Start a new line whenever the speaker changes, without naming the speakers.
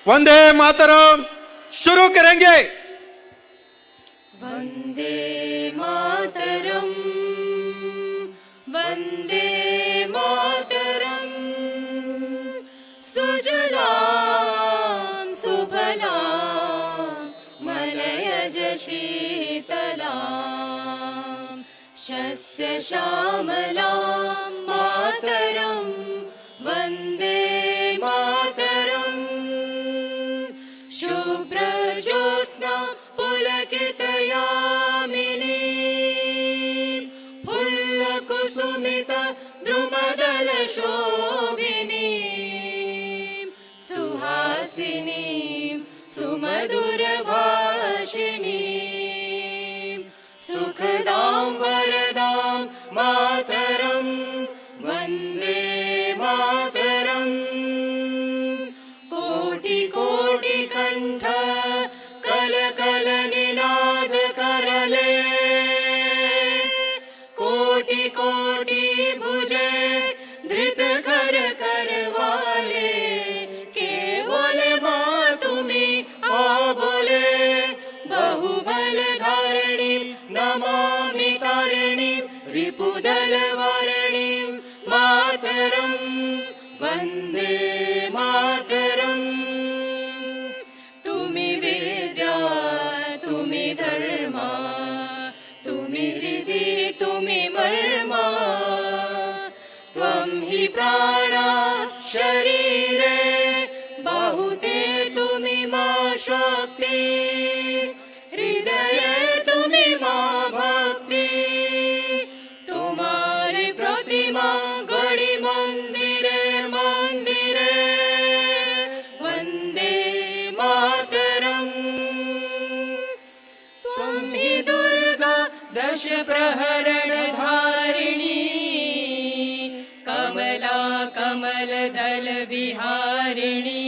वंदे मातरम शुरू करेंगे।
वंदे मातरम, वंदे मातरम, सुजलाम सुफलाम मलयज शीतलाम शस्य श्यामलाम मातरम वंदे मातरम। शुभ्रज्योत्स्ना पुलकितयामिनी फुल्लकुसुमित द्रुमदलशोभिनी सुहासिनी सुमधुरभाषिणी सुखदां वरदां मातरं वन्दे मातरम्। कोटि कोटि कंठ कल कल निनाद करले कोटि कोटि भुजे धृत कर करवाले केवल मां तुम्ही आबोले बहुबल धारिणी नमामि तारिणी रिपुदल वारिणी मातरं वन्दे मातरम्। तुम्ही विद्या तुम्ही धर्मा तुम्ही हृदि तुम्ही मर्मा त्वं हि प्राणा शरीरे बाहुते तुम्ही मा शक्ति हृदये तुम्ही मा भक्ति तुम्हारी प्रतिमा गढ़ी मंदिरे मंदिरे वंदे मातरम। त्वं हि दुर्गा दश प्रहरण धारिणी कमला कमल दल विहारिणी